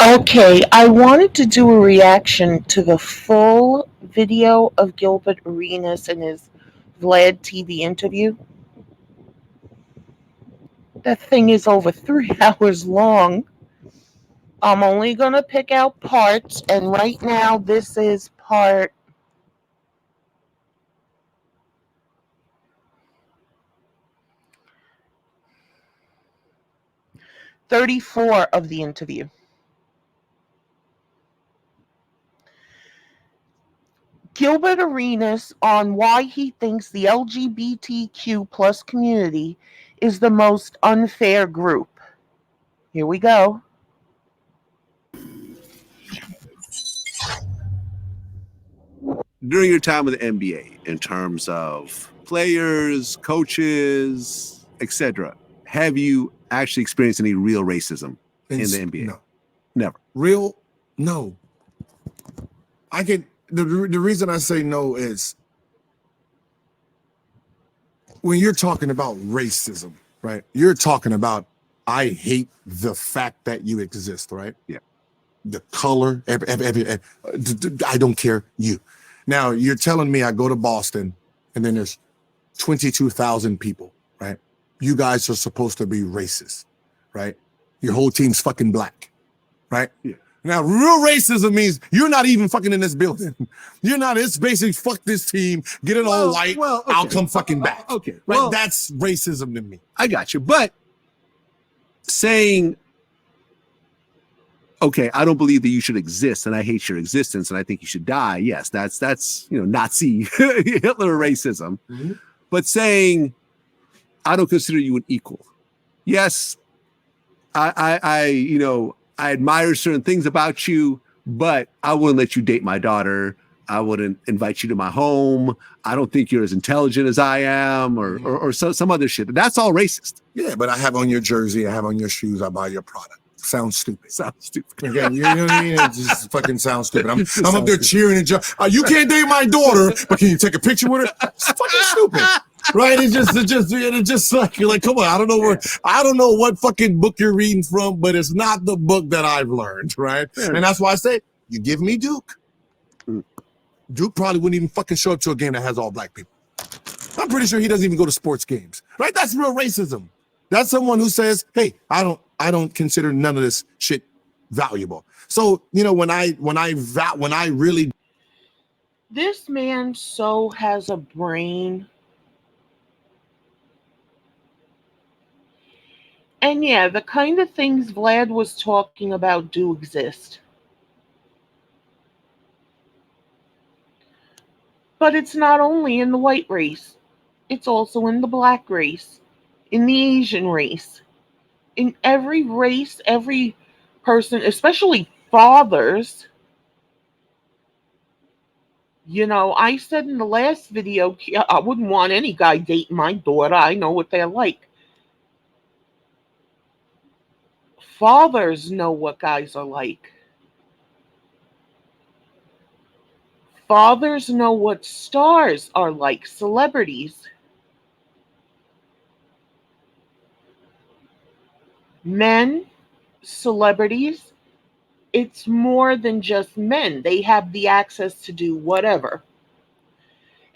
Okay, I wanted to do a reaction to the full video of Gilbert Arenas and his Vlad TV interview. That thing is over 3 hours long. I'm only going to pick out parts, and right now this is part 34 of the interview. Gilbert Arenas on why he thinks the LGBTQ plus community is the most unfair group. Here we go. During your time with the NBA, in terms of players, coaches, etc., have you actually experienced any real racism in the NBA? No. Never. Real? No. The reason I say no is when you're talking about racism, right? You're talking about, I hate the fact that you exist, right? Yeah. The color, I don't care you. Now, you're telling me I go to Boston and then there's 22,000 people, right? You guys are supposed to be racist, right? Your whole team's fucking black, right? Yeah. Now, real racism means you're not even fucking in this building. You're not, it's basically fuck this team, get it all white, okay. I'll come fucking back. Okay. Right? Well, that's racism to me. I got you. But saying, okay, I don't believe that you should exist and I hate your existence and I think you should die. Yes, that's Nazi Hitler racism. Mm-hmm. But saying, I don't consider you an equal. Yes, I admire certain things about you, but I wouldn't let you date my daughter. I wouldn't invite you to my home. I don't think you're as intelligent as I am, or some other shit. That's all racist. Yeah, but I have on your jersey, I have on your shoes, I buy your product. Sounds stupid. Sounds stupid. Again, you know what I mean? It just fucking sounds stupid. I'm up there cheering and you can't date my daughter, but can you take a picture with her? It's fucking stupid. Right? It's just like, you're like, come on, I don't know what fucking book you're reading from, but it's not the book that I've learned, right? Yeah. And that's why I say, you give me Duke. Duke probably wouldn't even fucking show up to a game that has all black people. I'm pretty sure he doesn't even go to sports games, right? That's real racism. That's someone who says, hey, I don't consider none of this shit valuable. So, when I really. This man so has a brain. And yeah, the kind of things Vlad was talking about do exist. But it's not only in the white race. It's also in the black race, in the Asian race. In every race, every person, especially fathers. I said in the last video, I wouldn't want any guy dating my daughter. I know what they're like. Fathers know what guys are like. Fathers know what stars are like, celebrities. Men, celebrities, it's more than just men. They have the access to do whatever.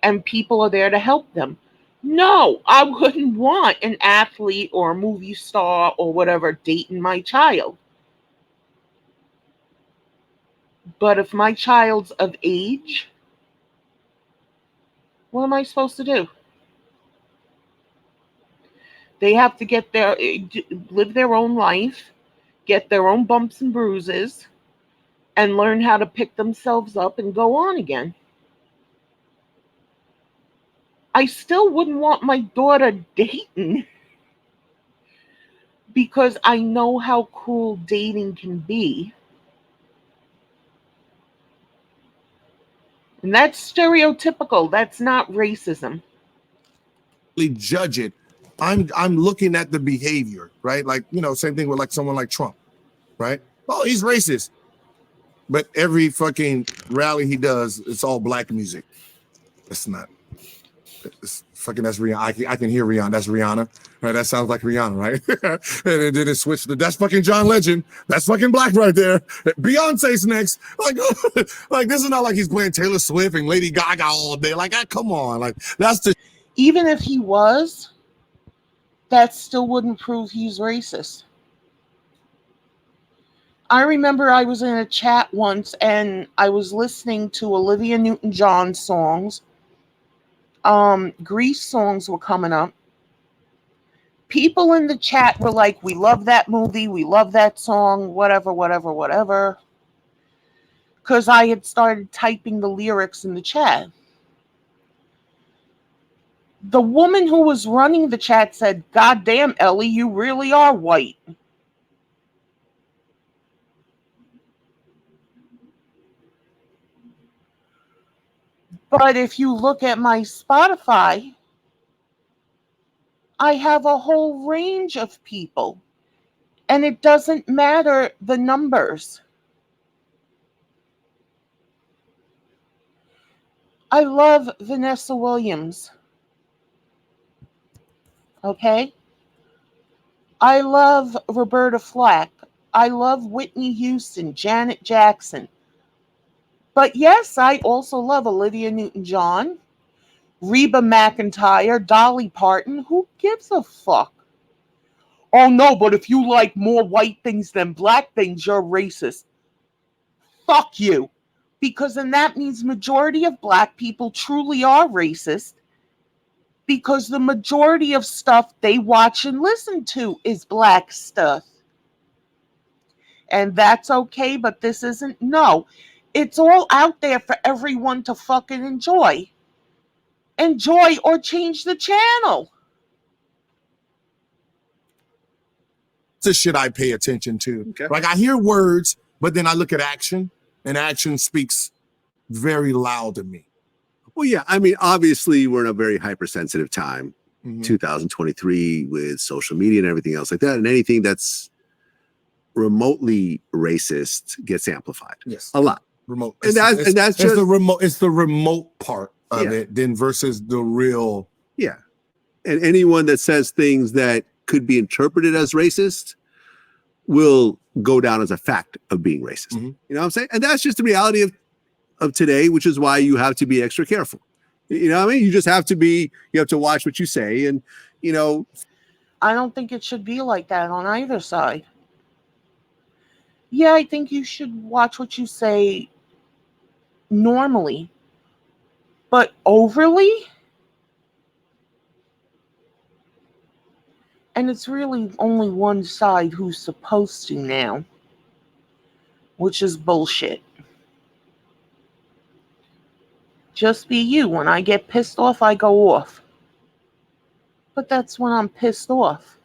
And people are there to help them. No, I wouldn't want an athlete or a movie star or whatever dating my child. But if my child's of age, what am I supposed to do? They have to live their own life, get their own bumps and bruises, and learn how to pick themselves up and go on again. I still wouldn't want my daughter dating because I know how cruel dating can be. And that's stereotypical. That's not racism. Judge it. I'm looking at the behavior, right? Like, same thing with like someone like Trump, right? Oh, he's racist. But every fucking rally he does, it's all black music. It's not. Fucking that's Rihanna. I can hear Rihanna. That's Rihanna, right? That sounds like Rihanna, right? And then it switched to that's fucking John Legend. That's fucking black right there. Beyonce's next. Like, like this is not like he's playing Taylor Swift and Lady Gaga all day. Like, come on, like that's the. Even if he was, that still wouldn't prove he's racist. I remember I was in a chat once and I was listening to Olivia Newton-John songs. Grease songs were coming up. People in the chat were like, we love that movie, we love that song, whatever, whatever, whatever. Because I had started typing the lyrics in the chat. The woman who was running the chat said, "God damn, Ellie, you really are white." But if you look at my Spotify, I have a whole range of people. And it doesn't matter the numbers. I love Vanessa Williams. Okay? I love Roberta Flack. I love Whitney Houston, Janet Jackson. But yes, I also love Olivia Newton-John, Reba McEntire, Dolly Parton. Who gives a fuck? Oh no, but if you like more white things than black things, you're racist. Fuck you. Because then that means majority of black people truly are racist because the majority of stuff they watch and listen to is black stuff. And that's okay, but this isn't. No. It's all out there for everyone to fucking enjoy. Enjoy or change the channel. The shit I pay attention to. Okay. Like I hear words, but then I look at action, and action speaks very loud to me. Well, yeah. I mean, obviously, we're in a very hypersensitive time, Mhm. 2023, with social media and everything else like that. And anything that's remotely racist gets amplified. Yes. A lot. Remote. And that's it's just the remote. It's the remote part of Yeah. it, then versus the real. Yeah. And anyone that says things that could be interpreted as racist will go down as a fact of being racist. Mhm. You know what I'm saying? And that's just the reality of today, which is why you have to be extra careful. You know what I mean? You just have to you have to watch what you say. And, you know, I don't think it should be like that on either side. Yeah, I think you should watch what you say normally. But overly? And it's really only one side who's supposed to now, which is bullshit. Just be you. When I get pissed off, I go off. But that's when I'm pissed off.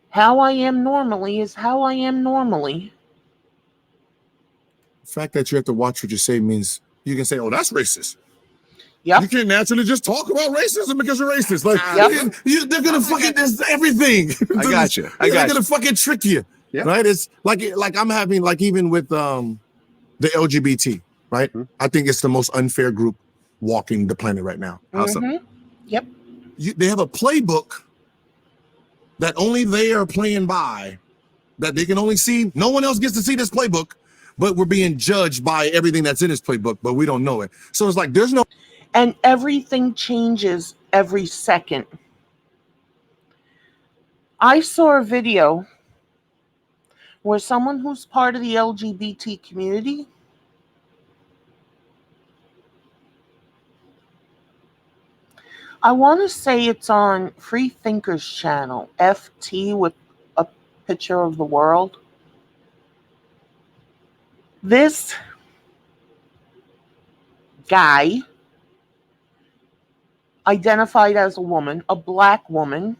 How I am normally is how I am normally. The fact that you have to watch what you say means you can say, "Oh, that's racist." Yep. You can't naturally just talk about racism because you're racist. Like Yep. they're gonna fucking this everything. I got you. They're gonna fucking trick you. Yeah. Right? It's like I'm having like even with the LGBT, right? Mhm. I think it's the most unfair group walking the planet right now. Mm-hmm. Yep. They have a playbook that only they are playing by, that they can only see. No one else gets to see this playbook, but we're being judged by everything that's in this playbook, but we don't know it. So it's like there's no. And everything changes every second. I saw a video where someone who's part of the LGBT community I want to say it's on Free Thinkers channel, FT with a picture of the world. This guy identified as a woman, a black woman.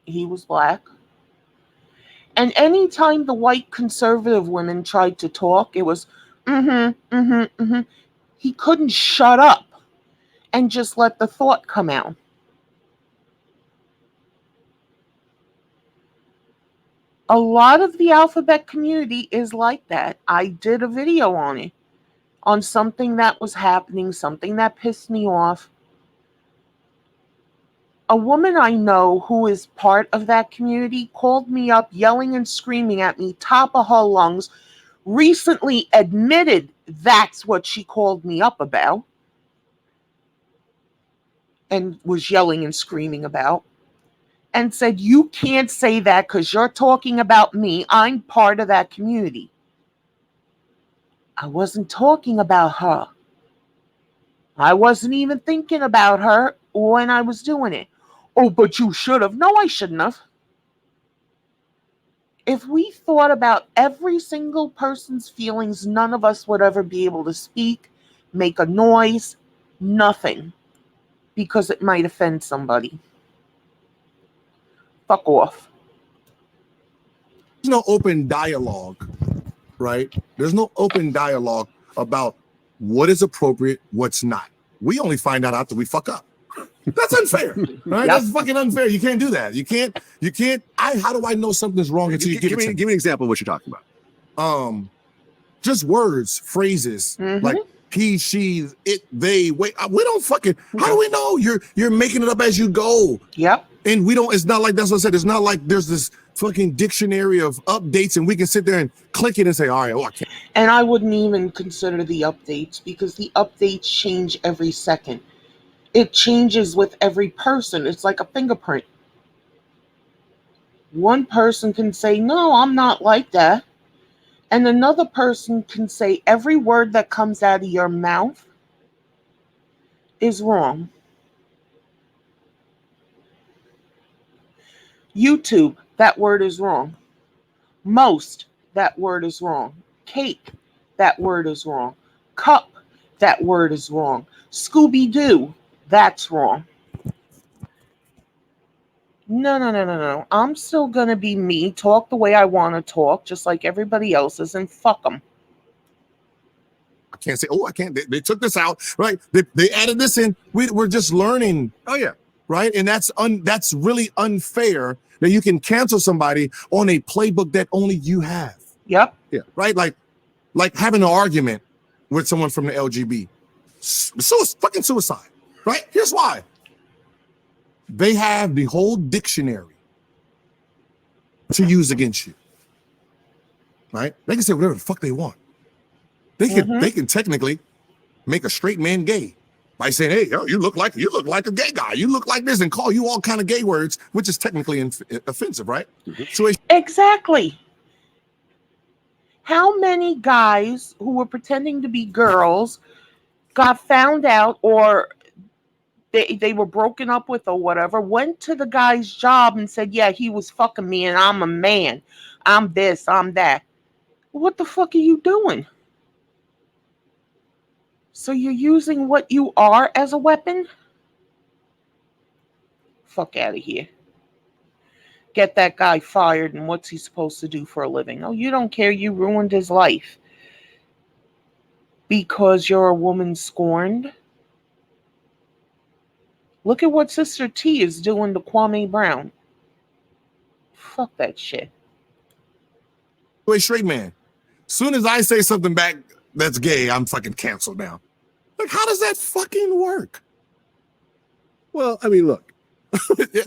He was black. And anytime the white conservative women tried to talk, it was, He couldn't shut up and just let the thought come out. A lot of the alphabet community is like that. I did a video on it. on something that was happening, something that pissed me off. A woman I know who is part of that community called me up yelling and screaming at me, top of her lungs, recently admitted that's what she called me up about and was yelling and screaming about, and said, "You can't say that because you're talking about me. I'm part of that community." I wasn't talking about her. I wasn't even thinking about her when I was doing it. Oh, but you should have. No, I shouldn't have. If we thought about every single person's feelings, none of us would ever be able to speak, make a noise, nothing, because it might offend somebody. Fuck off. There's no open dialogue, right? There's no open dialogue about what is appropriate, what's not. We only find out after we fuck up. That's unfair, right? Yep. That's fucking unfair. You can't do that. You can't. How do I know something's wrong until you give me an example of what you're talking about? Just words, phrases, like he, she, it, they, wait. We don't fucking. How do we know? You're making it up as you go. Yep. And we don't. It's not like that's what I said. It's not like there's this fucking dictionary of updates, and we can sit there and click it and say, all right, I can't. And I wouldn't even consider the updates because the updates change every second. It changes with every person. It's like a fingerprint. One person can say, "No, I'm not like that." And another person can say every word that comes out of your mouth is wrong. YouTube, that word is wrong. Most, that word is wrong. Cake, that word is wrong. Cup, that word is wrong. Scooby-Doo, that's wrong. No. I'm still going to be me, talk the way I want to talk, just like everybody else's, and fuck them. I can't say, oh, I can't. They took this out, right? They added this in. We're just learning. Oh, yeah. Right? And that's really unfair that you can cancel somebody on a playbook that only you have. Yep. Yeah. Right? Like having an argument with someone from the LGB. Fucking suicide. Right? Here's why. They have the whole dictionary to use against you. Right? They can say whatever the fuck they want. They can technically make a straight man gay by saying, "Hey, yo, you look like a gay guy. You look like this," and call you all kind of gay words, which is technically offensive, right? So exactly. How many guys who were pretending to be girls got found out, or they were broken up with or whatever, went to the guy's job and said, "Yeah, he was fucking me and I'm a man. I'm this, I'm that." What the fuck are you doing? So you're using what you are as a weapon? Fuck out of here. Get that guy fired, and what's he supposed to do for a living? Oh, you don't care, you ruined his life. Because you're a woman scorned? Look at what Sister T is doing to Kwame Brown. Fuck that shit. a straight man. Soon as I say something back that's gay, I'm fucking canceled now. Like, how does that fucking work? Well, I mean, look. See,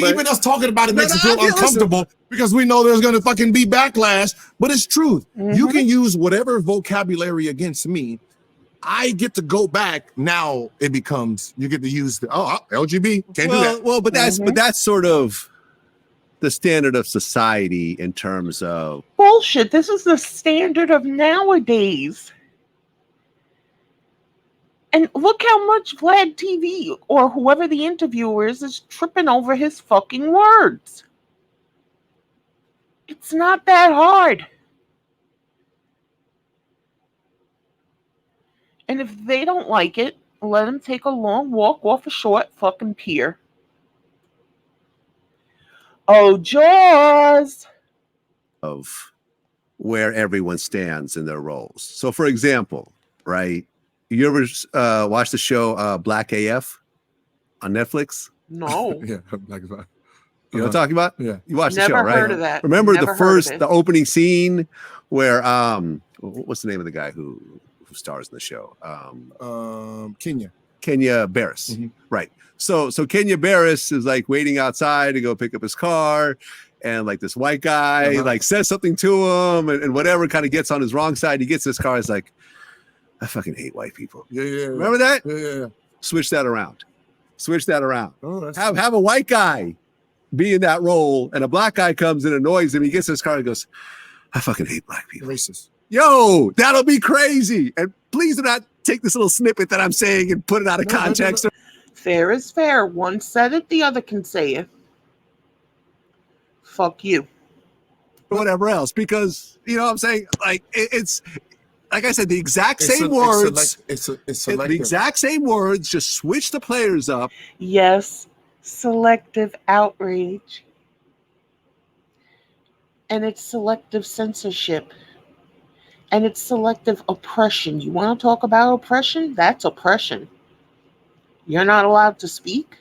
even us talking about it makes us feel uncomfortable because we know there's going to fucking be backlash, but it's truth. You can use whatever vocabulary against me. I get to go back. Now it becomes, you get to use the, LGB, can't do that. Well, but that's sort of the standard of society in terms of bullshit. This is the standard of nowadays. And look how much Vlad TV or whoever the interviewer is tripping over his fucking words. It's not that hard. And if they don't like it, let them take a long walk off a short fucking pier. Oh, Jaws! Of where everyone stands in their roles. So, for example, right? You ever watch the show Black AF on Netflix? No. Yeah, Black AF. You know what I'm talking about? Yeah. You watched the Never show, right? heard of that. Remember Never the opening scene where what's the name of the guy who who stars in the show. Kenya Barris. Mm-hmm. Right. So Kenya Barris is like waiting outside to go pick up his car, and like this white guy like says something to him, and whatever, kind of gets on his wrong side. He gets in his car. He's like, I fucking hate white people. Yeah. Remember that? Yeah. Switch that around. Oh, have a white guy be in that role, and a black guy comes and annoys him. He gets in his car and goes, I fucking hate black people. Racist. Yo, that'll be crazy. And please do not take this little snippet that I'm saying and put it out of context. Fair is fair. One said it, the other can say it. Fuck you. Whatever else, because you know what I'm saying, like it's like I said, the exact same words. It's the exact same words, just switch the players up. Yes, selective outrage. And it's selective censorship. And it's selective oppression. You want to talk about oppression? That's oppression. You're not allowed to speak?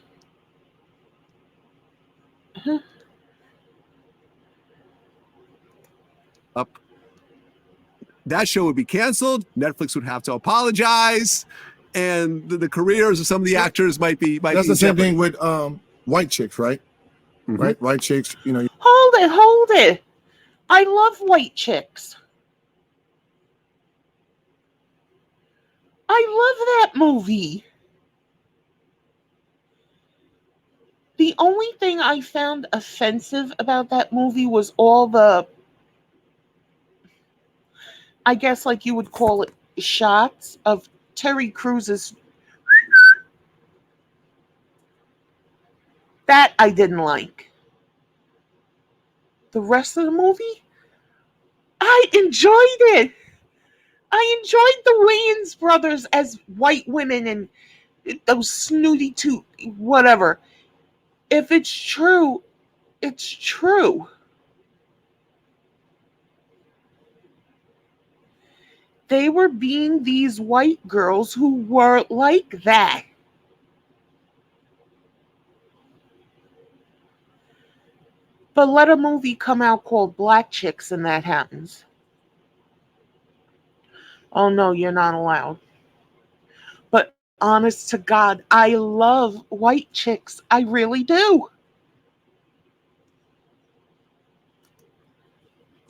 Up. That show would be canceled. Netflix would have to apologize, and the careers of some of the actors might be. That's the same thing with white chicks, right? Mm-hmm. Right, white chicks. You know. Hold it. I love white chicks. I love that movie. The only thing I found offensive about that movie was all the, I guess like you would call it, shots of Terry Crews's. That I didn't like. The rest of the movie, I enjoyed it. I enjoyed the Wayans brothers as white women and those snooty whatever. If it's true, it's true. They were being these white girls who were like that. But let a movie come out called Black Chicks and that happens. Oh no, you're not allowed. But honest to God, I love white chicks. I really do.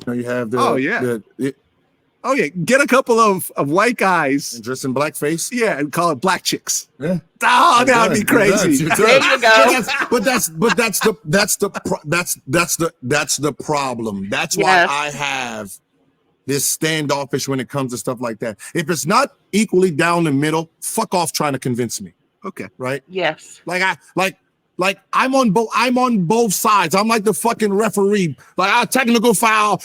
You have get a couple of white guys dressed in blackface. Yeah, and call it black chicks. Yeah. Oh, that would be crazy. There you go. But that's the problem. That's why I have this standoffish when it comes to stuff like that. If it's not equally down the middle, fuck off trying to convince me. Okay. Right? Yes. Like I'm on both sides. I'm like the fucking referee. Like technical foul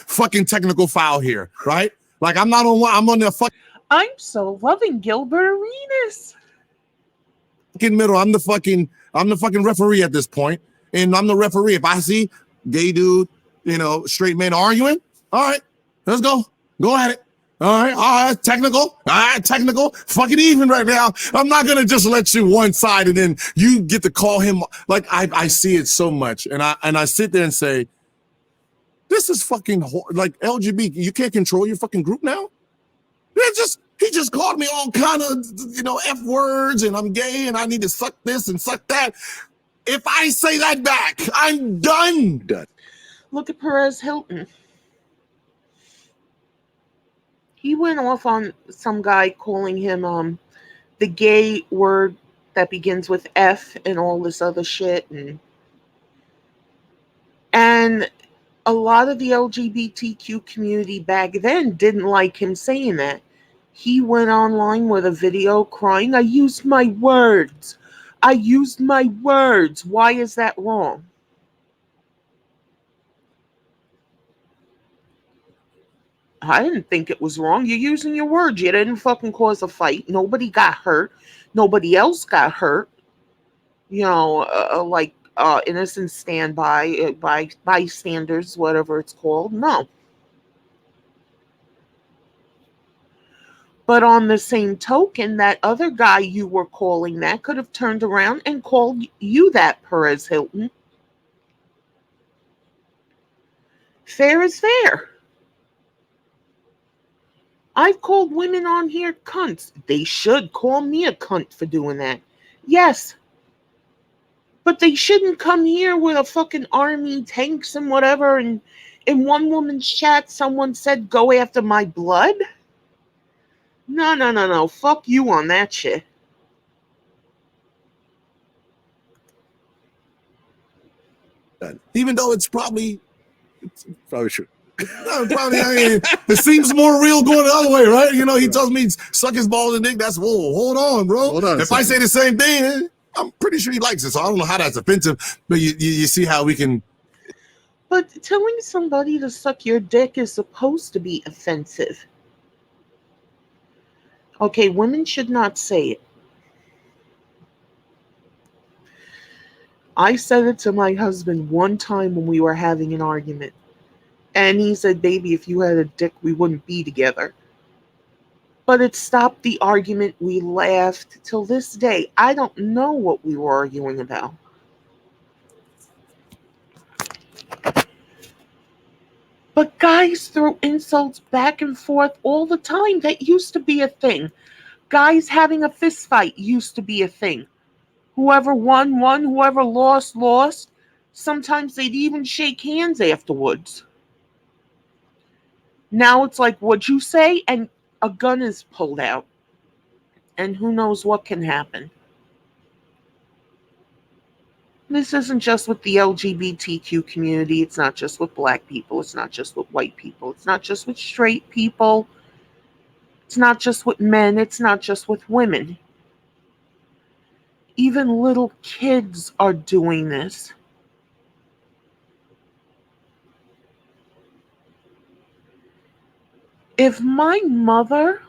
here, right? Like I'm not on one, I'm on the fucking. I'm so loving Gilbert Arenas. Fucking middle. I'm the fucking referee at this point. And I'm the referee. If I see gay dude, straight men arguing, all right, let's go. Go at it. All right, technical. Fucking even right now. I'm not gonna just let you one side and then you get to call him. Like I see it so much, and I sit there and say, this is fucking like LGBT. You can't control your fucking group now. He just called me all kind of F words, and I'm gay, and I need to suck this and suck that. If I say that back, I'm done. Look at Perez Hilton. He went off on some guy calling him the gay word that begins with F and all this other shit. And a lot of the LGBTQ community back then didn't like him saying that. He went online with a video crying, I used my words. Why is that wrong? I didn't think it was wrong. You're using your words. You didn't fucking cause a fight. Nobody got hurt. Nobody else got hurt. Innocent standby, by bystanders, whatever it's called. No. But on the same token, that other guy you were calling that could have turned around and called you that, Perez Hilton. Fair is fair. I've called women on here cunts. They should call me a cunt for doing that. Yes, but they shouldn't come here with a fucking army, tanks, and whatever. And in one woman's chat, someone said, "Go after my blood." No, no, no, no. Fuck you on that shit. Even though it's probably true. no, probably it seems more real going the other way, right? You know, he tells me suck his balls and dick. That's whoa, hold on, bro. Hold on a if I say second. the same thing, I'm pretty sure he likes it. So I don't know how that's offensive, but you see how we can. But telling somebody to suck your dick is supposed to be offensive. Okay, women should not say it. I said it to my husband one time when we were having an argument. And he said, "Baby, if you had a dick, we wouldn't be together." But it stopped the argument. We laughed. Till this day, I don't know what we were arguing about. But guys throw insults back and forth all the time. That used to be a thing. Guys having a fist fight used to be a thing. Whoever won, won. Whoever lost, lost. Sometimes they'd even shake hands afterwards. Now it's like, "What'd you say?" And a gun is pulled out. And who knows what can happen. This isn't just with the LGBTQ community. It's not just with black people. It's not just with white people. It's not just with straight people. It's not just with men. It's not just with women. Even little kids are doing this. If my mother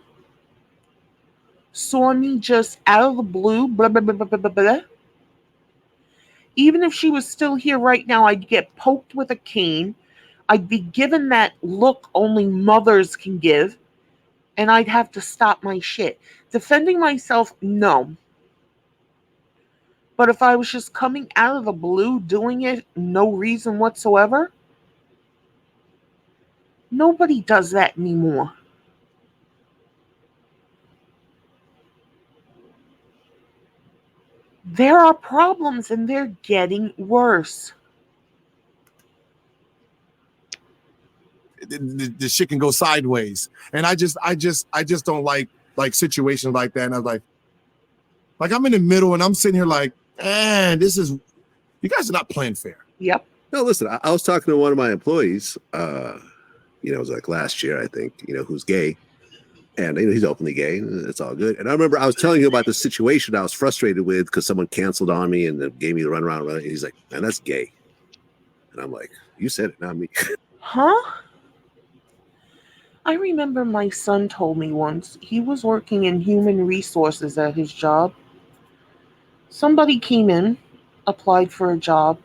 saw me just out of the blue, blah, blah, blah, blah, blah, blah, blah, even if she was still here right now, I'd get poked with a cane. I'd be given that look only mothers can give, and I'd have to stop my shit. Defending myself, no. But if I was just coming out of the blue doing it, no reason whatsoever, nobody does that anymore. There are problems and they're getting worse. The shit can go sideways, and I just don't like situations like that. And I'm like I'm in the middle, and I'm sitting here like, man, this is you guys are not playing fair. Yep. No, listen, I was talking to one of my employees, it was like last year, I think, who's gay. And he's openly gay. And it's all good. And I remember I was telling you about the situation I was frustrated with because someone canceled on me and then gave me the runaround. And he's like, "Man, that's gay." And I'm like, "You said it, not me." Huh? I remember my son told me once he was working in human resources at his job. Somebody came in, applied for a job.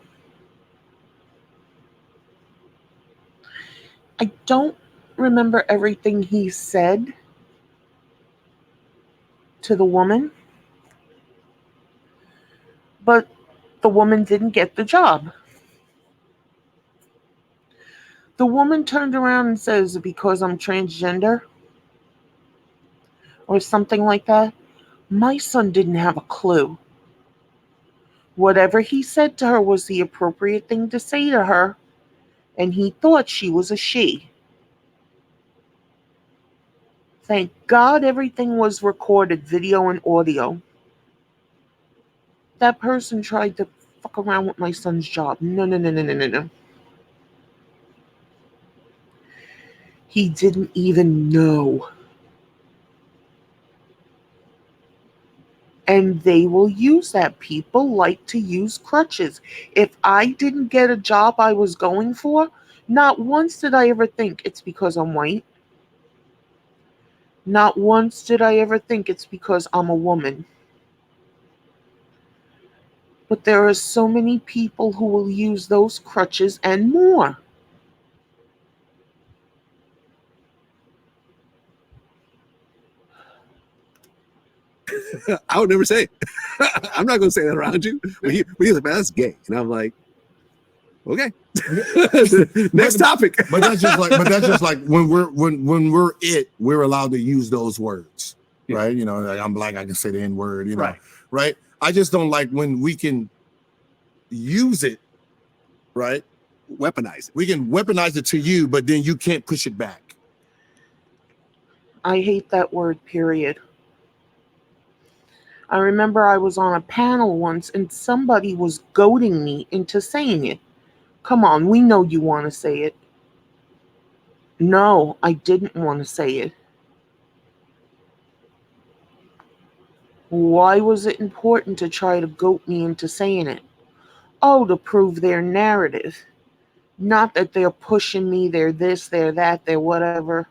I don't remember everything he said to the woman, but the woman didn't get the job. The woman turned around and says, "Because I'm transgender?" Or something like that. My son didn't have a clue. Whatever he said to her was the appropriate thing to say to her, and he thought she was a she. Thank God everything was recorded, video and audio. That person tried to fuck around with my son's job. No, no, no, no, no, no, no. He didn't even know. And they will use that. People like to use crutches. If I didn't get a job I was going for, not once did I ever think it's because I'm white. Not once did I ever think it's because I'm a woman. But there are so many people who will use those crutches and more. I would never say it. I'm not going to say that around you. But he's like, "Man, that's gay." And I'm like, Okay. Next topic. But that's just like when we're we're allowed to use those words, right? You know, like I'm black, I can say the N word, you know, right? I just don't like when we can use it, right? Weaponize it. We can weaponize it to you, but then you can't push it back. I hate that word, period. I remember I was on a panel once and somebody was goading me into saying it. Come on, we know you want to say it. No, I didn't want to say it. Why was it important to try to goat me into saying it? Oh, to prove their narrative. Not that they're pushing me, they're this, they're that, they're whatever.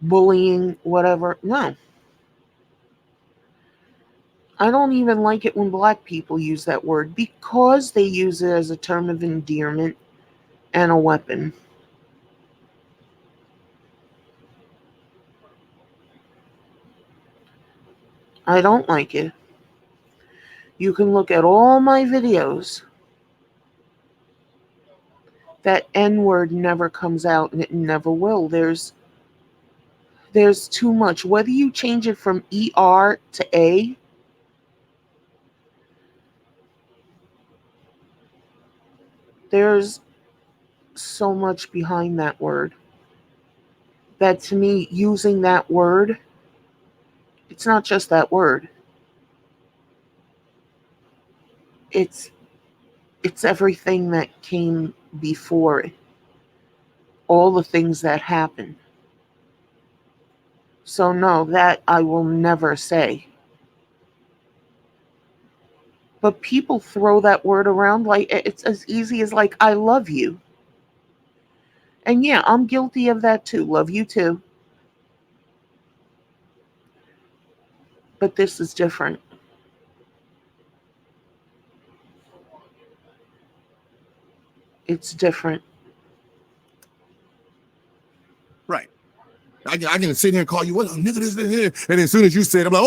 Bullying, whatever. No. I don't even like it when black people use that word because they use it as a term of endearment and a weapon. I don't like it. You can look at all my videos. That N word never comes out and it never will. There's too much. Whether you change it from ER to A, there's so much behind that word. That to me, using that word, it's not just that word. It's everything that came before it. All the things that happened. So no, that I will never say. But people throw that word around like it's as easy as like I love you. And yeah, I'm guilty of that too. Love you too. But this is different. It's different. Right. I can sit here and call you, what, nigga, this here. And as soon as you said, I'm like,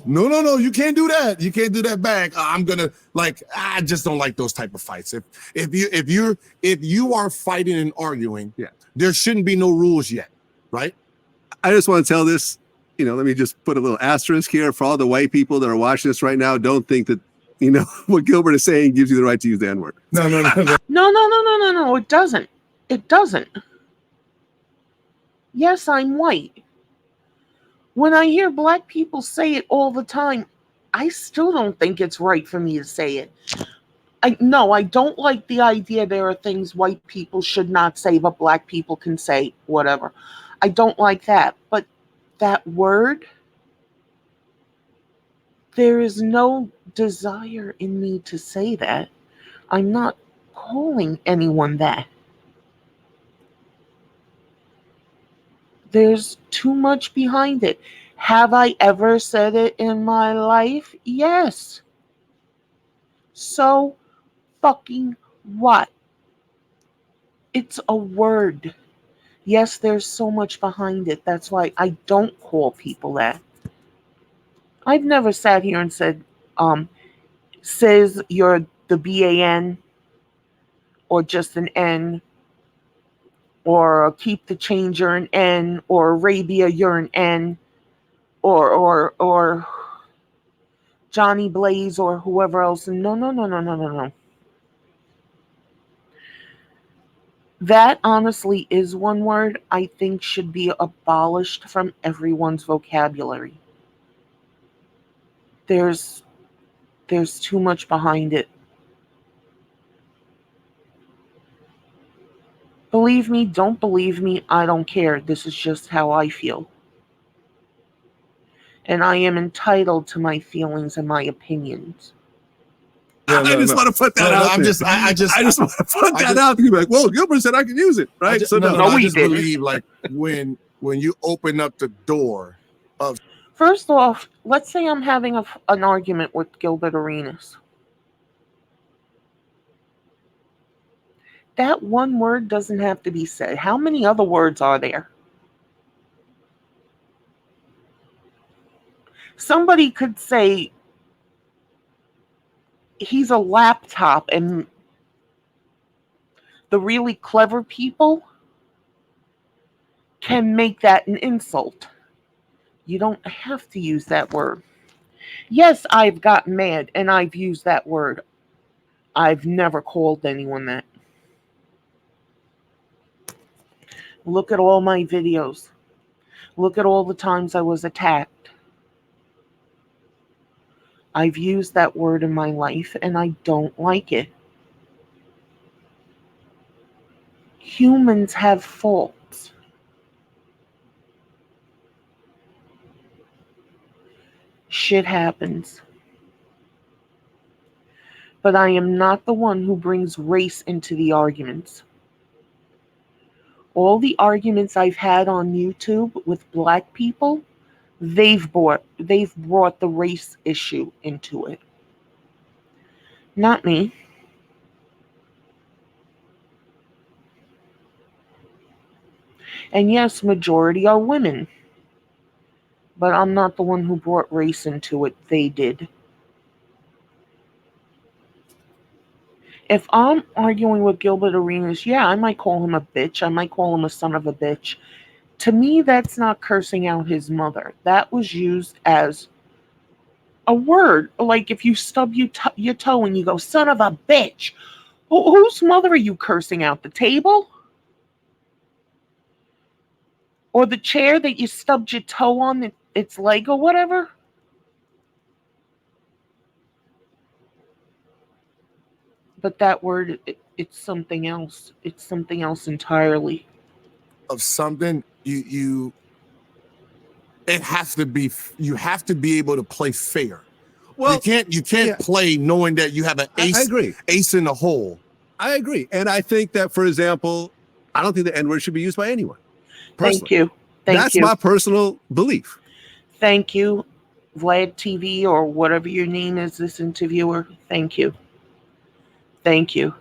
no, you can't do that. You can't do that back. I'm gonna I just don't like those type of fights. If you are fighting and arguing, there shouldn't be no rules yet, right? I just want to tell this, let me just put a little asterisk here for all the white people that are watching this right now. Don't think that, what Gilbert is saying gives you the right to use the N-word. No. No, it doesn't. It doesn't. Yes, I'm white. When I hear black people say it all the time, I still don't think it's right for me to say it. I don't like the idea there are things white people should not say, but black people can say, whatever. I don't like that. But that word, there is no desire in me to say that. I'm not calling anyone that. There's too much behind it. Have I ever said it in my life? Yes. So fucking what? It's a word. Yes, there's so much behind it. That's why I don't call people that. I've never sat here and said, says you're the BAN or just an N, or keep the change, you're an N, or Arabia, you're an N, or Johnny Blaze or whoever else. No. That honestly is one word I think should be abolished from everyone's vocabulary. There's too much behind it. Believe me, don't believe me, I don't care. This is just how I feel. And I am entitled to my feelings and my opinions. I just want to put that out. I just want to put that out. To be like, well, Gilbert said I can use it, right? I just believe like when you open up the door of. First off, let's say I'm having an argument with Gilbert Arenas. That one word doesn't have to be said. How many other words are there? Somebody could say he's a laptop, and the really clever people can make that an insult. You don't have to use that word. Yes, I've gotten mad and I've used that word. I've never called anyone that. Look at all my videos. Look at all the times I was attacked. I've used that word in my life and I don't like it. Humans have faults. Shit happens. But I am not the one who brings race into the arguments. All the arguments I've had on YouTube with black people, they've brought the race issue into it. Not me. And yes, majority are women. But I'm not the one who brought race into it. They did. If I'm arguing with Gilbert Arenas, yeah, I might call him a bitch. I might call him a son of a bitch. To me, that's not cursing out his mother. That was used as a word. Like if you stub your toe and you go, son of a bitch. Whose mother are you cursing out? The table? Or the chair that you stubbed your toe on, its leg or whatever? But that word, it's something else. It's something else entirely. Of something you it has to be, you have to be able to play fair. Well, you can't yeah. play knowing that you have an ace. I agree. Ace in the hole. I agree. And I think that, for example, I don't think the N-word should be used by anyone. Personally. Thank you. That's my personal belief. Thank you, Vlad TV or whatever your name is, this interviewer. Thank you. Thank you.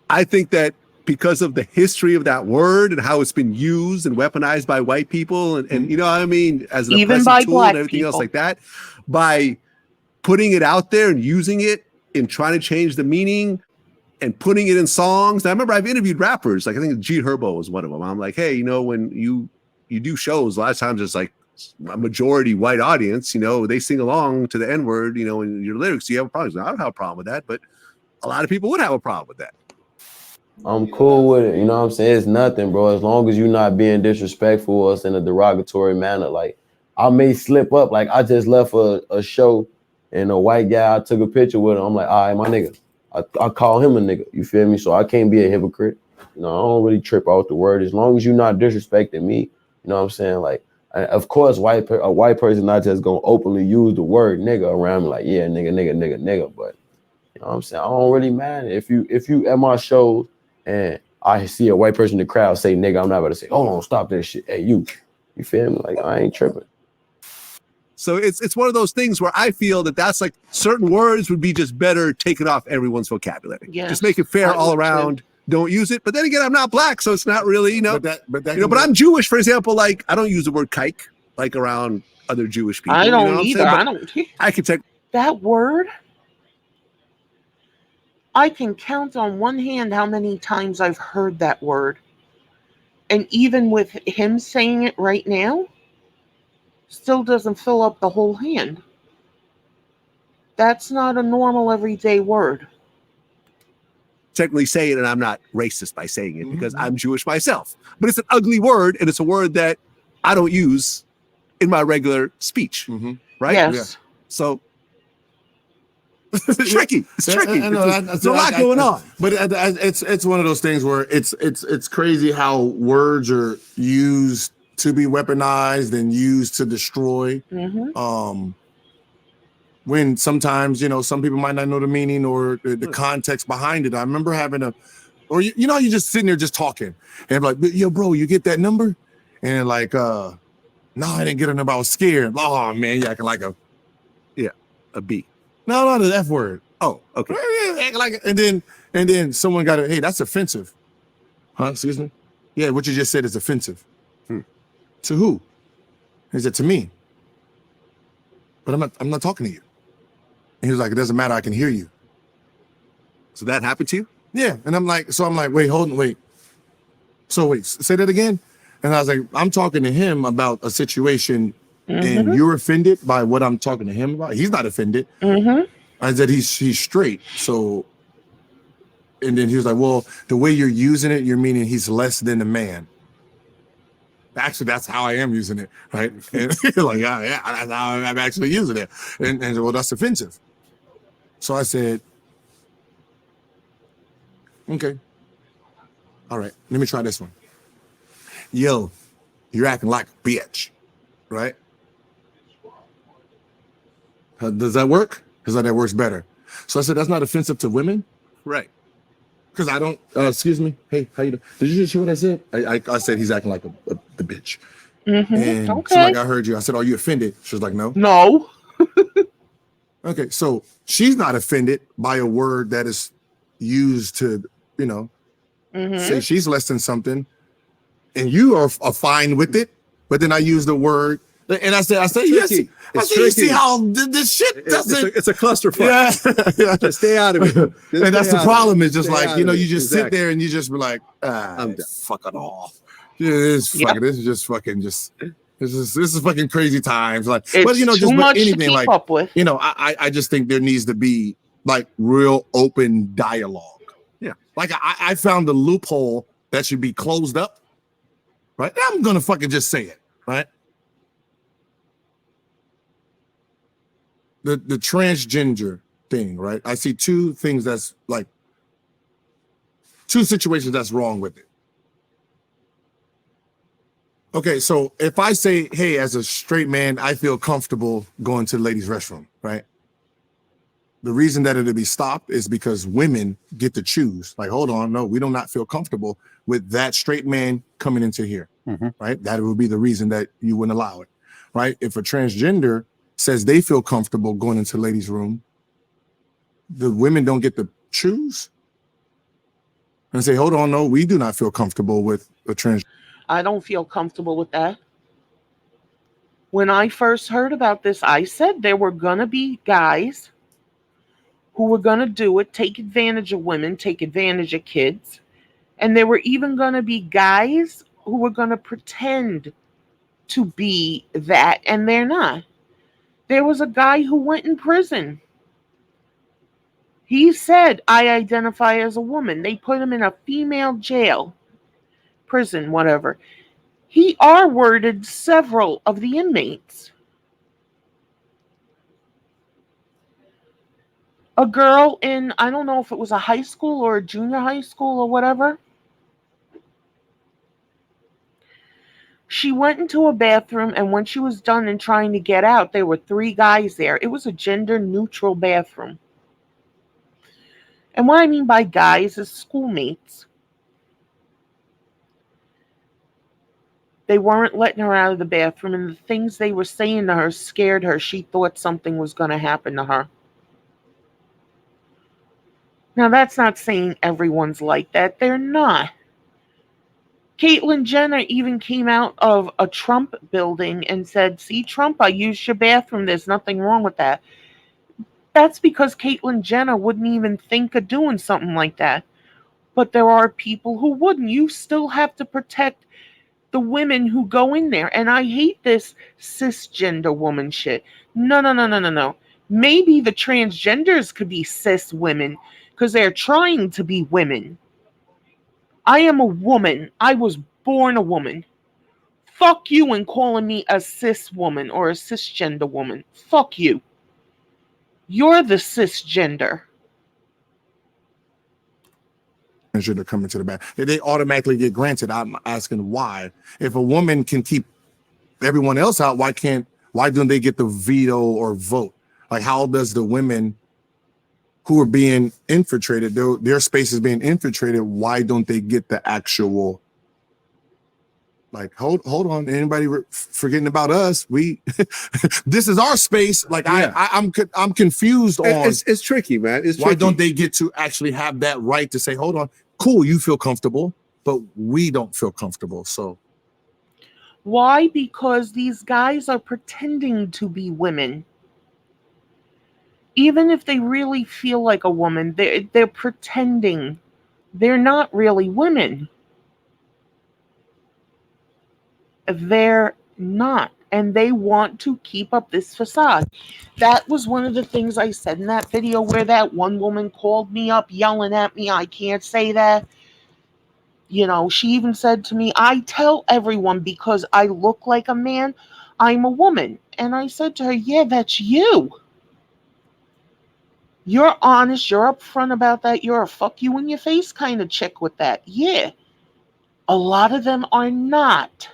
I think that because of the history of that word and how it's been used and weaponized by white people and you know what I mean, as an Even oppressive by tool black and everything else people. like that, by putting it out there and using it and trying to change the meaning and putting it in songs. I remember I've interviewed rappers, like I think G Herbo was one of them. I'm like, hey, you know, when you do shows, a lot of times it's like a majority white audience, you know, they sing along to the N-word, you know, in your lyrics. You have a problem. I don't have a problem with that, but a lot of people would have a problem with that. I'm cool with it. You know what I'm saying? It's nothing, bro. As long as you're not being disrespectful or in a derogatory manner. Like, I may slip up. Like, I just left a show and a white guy, I took a picture with him. I'm like, all right, my nigga. I call him a nigga. You feel me? So I can't be a hypocrite. You know, I don't really trip out the word. As long as you're not disrespecting me, you know what I'm saying? Like, of course, a white person not just gonna openly use the word nigga around me like, yeah, nigga. But you know what I'm saying? I don't really mind if you at my shows and I see a white person in the crowd say nigga, I'm not about to say, hold on, stop that shit. Hey, you feel me? Like, I ain't tripping. So it's one of those things where I feel that that's like certain words would be just better taken off everyone's vocabulary. Yes, just make it fair all around. Too. Don't use it. But then again, I'm not black, so it's not really, you know. But I'm Jewish, for example. Like I don't use the word kike like around other Jewish people. I don't you know either. I don't. I can take that word. I can count on one hand how many times I've heard that word. And even with him saying it right now, still doesn't fill up the whole hand. That's not a normal everyday word. Technically say it, and I'm not racist by saying it because I'm Jewish myself. But it's an ugly word, and it's a word that I don't use in my regular speech. Right? Yes. Yeah. So it's tricky. It's tricky. There's a lot going on. But it's one of those things where it's crazy how words are used to be weaponized and used to destroy. When sometimes, you know, some people might not know the meaning or the context behind it. I remember having you know, you're just sitting there just talking and like, yo, bro, you get that number? And like, no, I didn't get a number. I was scared. Oh man, you acting like a B. No, not the F word. Oh, okay. Like, and then someone got hey, that's offensive. Huh? Excuse me? Yeah, what you just said is offensive. To who? Is it to me? But I'm not talking to you. And he was like, it doesn't matter, I can hear you. So that happened to you? Yeah. And I'm like, wait. So wait, say that again. And I was like, I'm talking to him about a situation and you're offended by what I'm talking to him about. He's not offended. I said, he's straight. So, and then he was like, well, the way you're using it, you're meaning he's less than a man. Actually, that's how I am using it, right? And like, yeah, that's how I'm actually using it. And well, that's offensive. So I said, okay, all right, let me try this one. Yo, you're acting like a bitch, right? Does that work? Because that works better. So I said, that's not offensive to women? Right. Because I don't, excuse me, hey, how you doing? Did you just hear what I said? I said he's acting like a bitch. And Okay. she's like, I heard you. I said, are you offended? She was like, no. No. Okay, so she's not offended by a word that is used to, you know, say she's less than something, and you are fine with it. But then I use the word, and I say yes. Tricky. I say, you see how this shit doesn't. It's a clusterfuck. Yeah. Just stay out of it. And that's the problem. Is just Stay like, out you know, of it. you just Exactly. sit there and you just be like, I'm done. fuck it all. Yeah, this is just fucking just. This is fucking crazy times. Like, It's but you know, too just much anything to keep like, up with. you know, I just think there needs to be like real open dialogue. Yeah. Like I found a loophole that should be closed up. Right. I'm gonna fucking just say it. Right. The transgender thing, right? I see two things that's like two situations that's wrong with it. Okay, so if I say, hey, as a straight man, I feel comfortable going to the ladies' restroom, right? The reason that it'll be stopped is because women get to choose. Like, hold on, no, we do not feel comfortable with that straight man coming into here, right? That would be the reason that you wouldn't allow it, right? If a transgender says they feel comfortable going into the ladies' room, the women don't get to choose and say, hold on, no, we do not feel comfortable with a trans. I don't feel comfortable with that. When I first heard about this, I said there were going to be guys who were going to do it, take advantage of women, take advantage of kids. And there were even going to be guys who were going to pretend to be that, and they're not. There was a guy who went in prison. He said, I identify as a woman. They put him in a female jail, prison, whatever. He R-worded several of the inmates. A girl in, I don't know if it was a high school or a junior high school or whatever. She went into a bathroom, and when she was done and trying to get out, there were 3 guys there. It was a gender-neutral bathroom. And what I mean by guys is schoolmates. They weren't letting her out of the bathroom, and the things they were saying to her scared her. She thought something was going to happen to her. Now, that's not saying everyone's like that. They're not. Caitlyn Jenner even came out of a Trump building and said, see, Trump, I used your bathroom. There's nothing wrong with that. That's because Caitlyn Jenner wouldn't even think of doing something like that. But there are people who wouldn't. You still have to protect the women who go in there. And I hate this cisgender woman shit. No. Maybe the transgenders could be cis women because they're trying to be women. I am a woman. I was born a woman. Fuck you and calling me a cis woman or a cisgender woman. Fuck you. You're the cisgender. To come into the back, they automatically get granted. I'm asking why. If a woman can keep everyone else out, why don't they get the veto or vote? Like, how does the women who are being infiltrated, their space is being infiltrated, why don't they get the actual, like, hold on, anybody forgetting about us? We this is our space. Like, yeah. I'm confused on it's tricky, man. It's why tricky. don't they get to actually have that right to say, hold on, cool, you feel comfortable, but we don't feel comfortable. So why? Because these guys are pretending to be women. Even if they really feel like a woman, they're pretending. They're not really women. They're not. And they want to keep up this facade. That was one of the things I said in that video where that one woman called me up yelling at me, I can't say that. You know, she even said to me, I tell everyone because I look like a man, I'm a woman. And I said to her, yeah, that's you. You're honest, you're upfront about that, you're a fuck you in your face kind of chick with that. Yeah. A lot of them are not.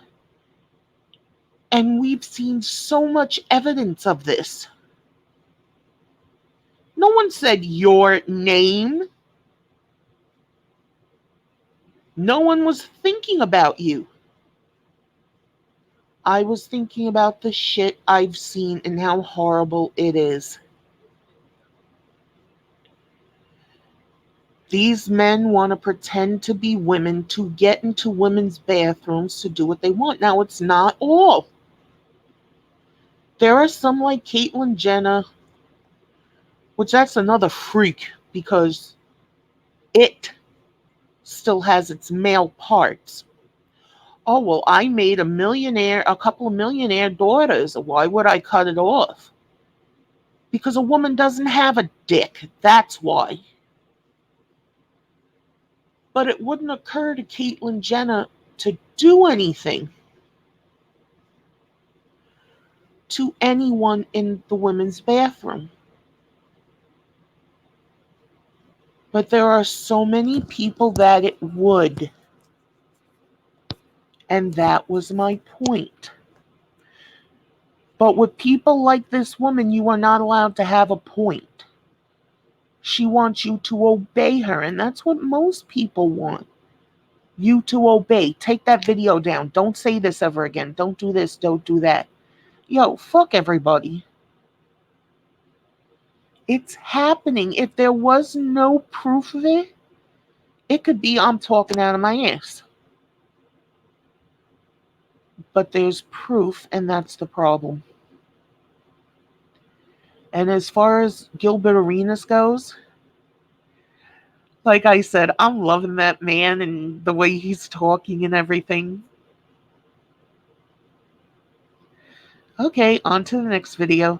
And we've seen so much evidence of this. No one said your name. No one was thinking about you. I was thinking about the shit I've seen and how horrible it is. These men want to pretend to be women to get into women's bathrooms to do what they want. Now, it's not all. There are some like Caitlyn Jenner, which that's another freak because it still has its male parts. Oh, well, I made a couple of millionaire daughters. Why would I cut it off? Because a woman doesn't have a dick. That's why. But it wouldn't occur to Caitlyn Jenner to do anything to anyone in the women's bathroom. But there are so many people that it would. And that was my point. But with people like this woman, you are not allowed to have a point. She wants you to obey her, and that's what most people want. You to obey. Take that video down. Don't say this ever again. Don't do this. Don't do that. Yo, fuck everybody. It's happening. If there was no proof of it, it could be I'm talking out of my ass. But there's proof, and that's the problem. And as far as Gilbert Arenas goes, like I said, I'm loving that man and the way he's talking and everything. Okay, on to the next video.